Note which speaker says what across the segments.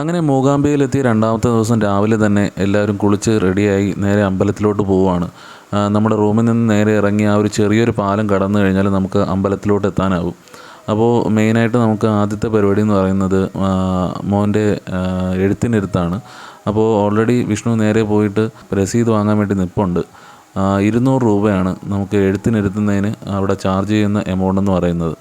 Speaker 1: അങ്ങനെ മൂകാംബികയിലെത്തി രണ്ടാമത്തെ ദിവസം രാവിലെ തന്നെ എല്ലാവരും കുളിച്ച് റെഡിയായി നേരെ അമ്പലത്തിലോട്ട് പോവുകയാണ്. നമ്മുടെ റൂമിൽ നിന്ന് നേരെ ഇറങ്ങി ആ ഒരു ചെറിയൊരു പാലം കടന്നു കഴിഞ്ഞാൽ നമുക്ക് അമ്പലത്തിലോട്ട് എത്താനാവും. അപ്പോൾ മെയിനായിട്ട് നമുക്ക് ആദ്യത്തെ പരിപാടി എന്ന് പറയുന്നത് മോൻ്റെ എഴുത്തിനിരുത്താണ്. അപ്പോൾ ഓൾറെഡി വിഷ്ണു നേരെ പോയിട്ട് രസീത് വാങ്ങാൻ വേണ്ടി നിൽപ്പുണ്ട്. 200 രൂപയാണ് നമുക്ക് എഴുത്തിനിരുത്തുന്നതിന് അവിടെ ചാർജ് ചെയ്യുന്ന എമൗണ്ട് എന്ന് പറയുന്നത്.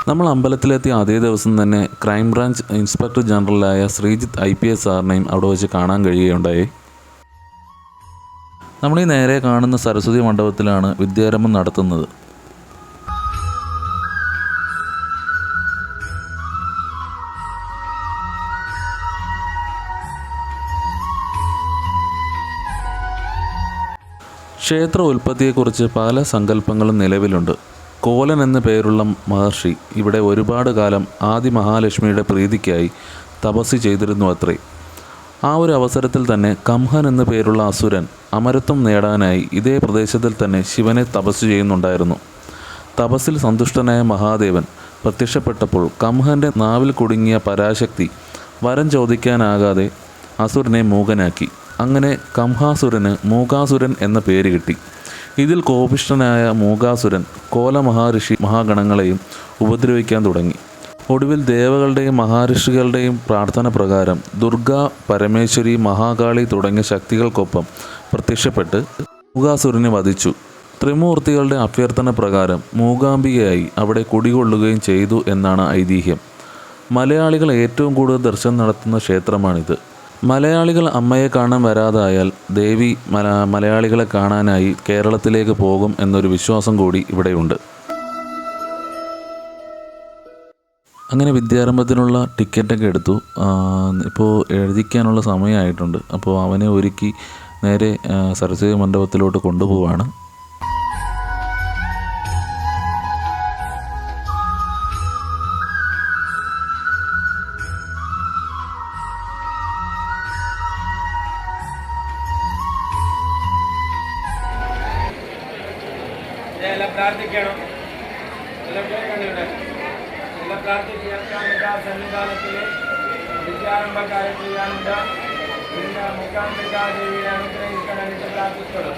Speaker 1: നമ്മൾ അമ്പലത്തിലെത്തിയ അതേ ദിവസം തന്നെ ക്രൈം ബ്രാഞ്ച് ഇൻസ്പെക്ടർ ജനറലായ ശ്രീജിത്ത് IPS സാറിനെയും അവിടെ വെച്ച് കാണാൻ കഴിയുകയുണ്ടായി. നമ്മൾ ഈ നേരെ കാണുന്ന സരസ്വതി മണ്ഡപത്തിലാണ് വിദ്യാരംഭം നടത്തുന്നത്. ക്ഷേത്ര ഉൽപ്പത്തിയെക്കുറിച്ച് പല സങ്കല്പങ്ങളും നിലവിലുണ്ട്. കോലൻ എന്ന പേരുള്ള മഹർഷി ഇവിടെ ഒരുപാട് കാലം ആദി മഹാലക്ഷ്മിയുടെ പ്രീതിക്കായി തപസ് ചെയ്തിരുന്നു അത്രേ. ആ ഒരു അവസരത്തിൽ തന്നെ കംഹൻ എന്ന പേരുള്ള അസുരൻ അമരത്വം നേടാനായി ഇതേ പ്രദേശത്തിൽ തന്നെ ശിവനെ തപസ് ചെയ്യുന്നുണ്ടായിരുന്നു. തപസ്സിൽ സന്തുഷ്ടനായ മഹാദേവൻ പ്രത്യക്ഷപ്പെട്ടപ്പോൾ കംഹൻ്റെ നാവിൽ കുടുങ്ങിയ പരാശക്തി വരം ചോദിക്കാനാകാതെ അസുരനെ മൂകനാക്കി. അങ്ങനെ കംഹാസുരന് മൂകാസുരൻ എന്ന പേര് കിട്ടി. ഇതിൽ കോപിഷ്ഠനായ മൂകാസുരൻ കോലമഹാഋഷി മഹാഗണങ്ങളെയും ഉപദ്രവിക്കാൻ തുടങ്ങി. ഒടുവിൽ ദേവകളുടെയും മഹാഋഷികളുടെയും പ്രാർത്ഥന പ്രകാരം ദുർഗ, പരമേശ്വരി, മഹാകാളി തുടങ്ങിയ ശക്തികൾക്കൊപ്പം പ്രത്യക്ഷപ്പെട്ട് മൂകാസുരനെ വധിച്ചു. ത്രിമൂർത്തികളുടെ അഭ്യർത്ഥന പ്രകാരം മൂകാംബികയായി അവിടെ കുടികൊള്ളുകയും ചെയ്തു എന്നാണ് ഐതിഹ്യം. മലയാളികൾ ഏറ്റവും കൂടുതൽ ദർശനം നടത്തുന്ന ക്ഷേത്രമാണിത്. മലയാളികൾ അമ്മയെ കാണാൻ വരാതായാൽ ദേവി മലയാളികളെ കാണാനായി കേരളത്തിലേക്ക് പോകും എന്നൊരു വിശ്വാസം കൂടി ഇവിടെയുണ്ട്. അങ്ങനെ വിദ്യാരംഭത്തിനുള്ള ടിക്കറ്റൊക്കെ എടുത്തു. ഇപ്പോൾ എഴുതിക്കാനുള്ള സമയമായിട്ടുണ്ട്. അപ്പോൾ അവനെ ഒരുക്കി നേരെ സരസ്വതി മണ്ഡപത്തിലോട്ട് കൊണ്ടുപോവാണ്.
Speaker 2: പ്രാർത്ഥിക്കണം. പ്രാർത്ഥിക്കാൻ സന്നിധാനത്തിൽ വിദ്യാരംഭക്കാരെ ചെയ്യാനുണ്ട്. പിന്നെ മൂകാംബികാ ദേവിയെ അനുഗ്രഹിക്കാനായിട്ട് പ്രാർത്ഥിക്കണം.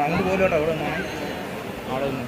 Speaker 3: അങ്ങോട്ട് പോലോട്ടോ അവിടെ നിന്നാണ് അവിടെ നിന്ന്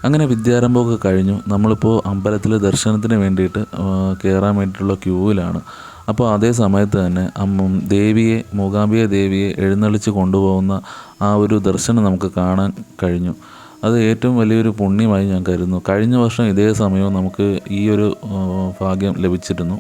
Speaker 1: അങ്ങനെ വിദ്യാരംഭമൊക്കെ കഴിഞ്ഞു. നമ്മളിപ്പോൾ അമ്പലത്തിൽ ദർശനത്തിന് വേണ്ടിയിട്ട് കയറാൻ വേണ്ടിയിട്ടുള്ള ക്യൂവിലാണ്. അപ്പോൾ അതേ സമയത്ത് തന്നെ മൂകാംബിക ദേവിയെ എഴുന്നള്ളിച്ച് കൊണ്ടുപോകുന്ന ആ ഒരു ദർശനം നമുക്ക് കാണാൻ കഴിഞ്ഞു. അത് ഏറ്റവും വലിയൊരു പുണ്യമായി ഞാൻ കരുതുന്നു. കഴിഞ്ഞ വർഷം ഇതേ സമയവും നമുക്ക് ഈ ഒരു ഭാഗ്യം ലഭിച്ചിരുന്നു.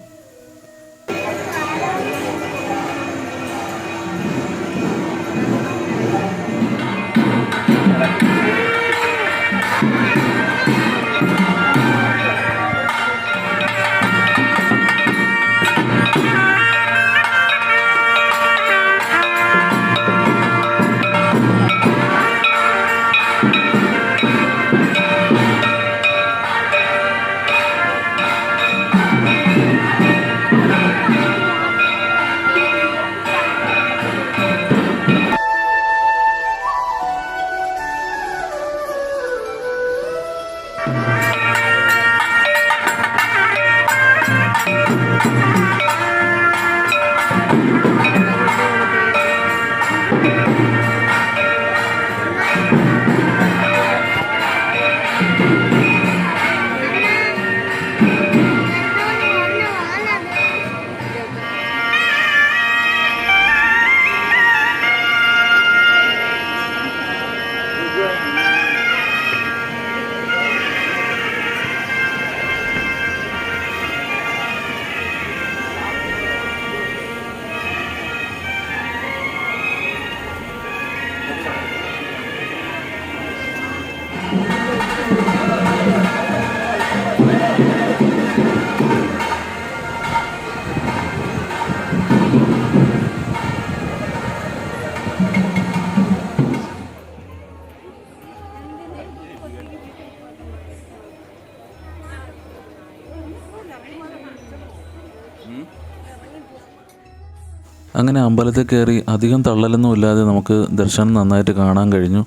Speaker 1: അങ്ങനെ അമ്പലത്തിൽ കയറി അധികം തള്ളലൊന്നും ഇല്ലാതെ നമുക്ക് ദർശനം നന്നായിട്ട് കാണാൻ കഴിഞ്ഞു.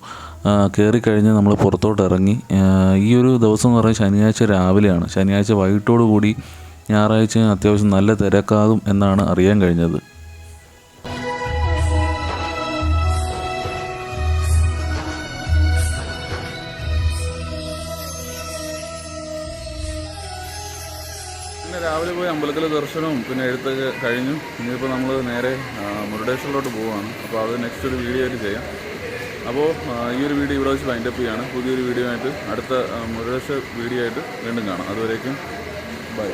Speaker 1: കയറി കഴിഞ്ഞ് നമ്മൾ പുറത്തോട്ട് ഇറങ്ങി. ഈ ഒരു ദിവസം എന്ന് പറയുന്നത് ശനിയാഴ്ച രാവിലെയാണ്. ശനിയാഴ്ച വൈകിട്ടോടു കൂടി ഞായറാഴ്ച അത്യാവശ്യം നല്ല തിരക്കാകും എന്നാണ് അറിയാൻ കഴിഞ്ഞത്. പിന്നെ രാവിലെ പോയി അമ്പലത്തിലെ ദർശനവും പിന്നെ എഴുത്തൊക്കെ കഴിഞ്ഞു. ഇനിയിപ്പോൾ നമ്മൾ നേരെ മുരുടേശ്വരിലോട്ട് പോവുകയാണ്. അപ്പോൾ അത് നെക്സ്റ്റ് ഒരു വീഡിയോ ആയിട്ട് ചെയ്യാം. അപ്പോൾ ഈ ഒരു വീഡിയോ ഇവിടെ വെച്ച് വൈൻഡപ്പ് ചെയ്യാണ്. പുതിയൊരു വീഡിയോ ആയിട്ട് അടുത്ത മുരുടേശ്വർ വീഡിയോ ആയിട്ട് വീണ്ടും കാണാം. അതുവരേക്കും ബൈ.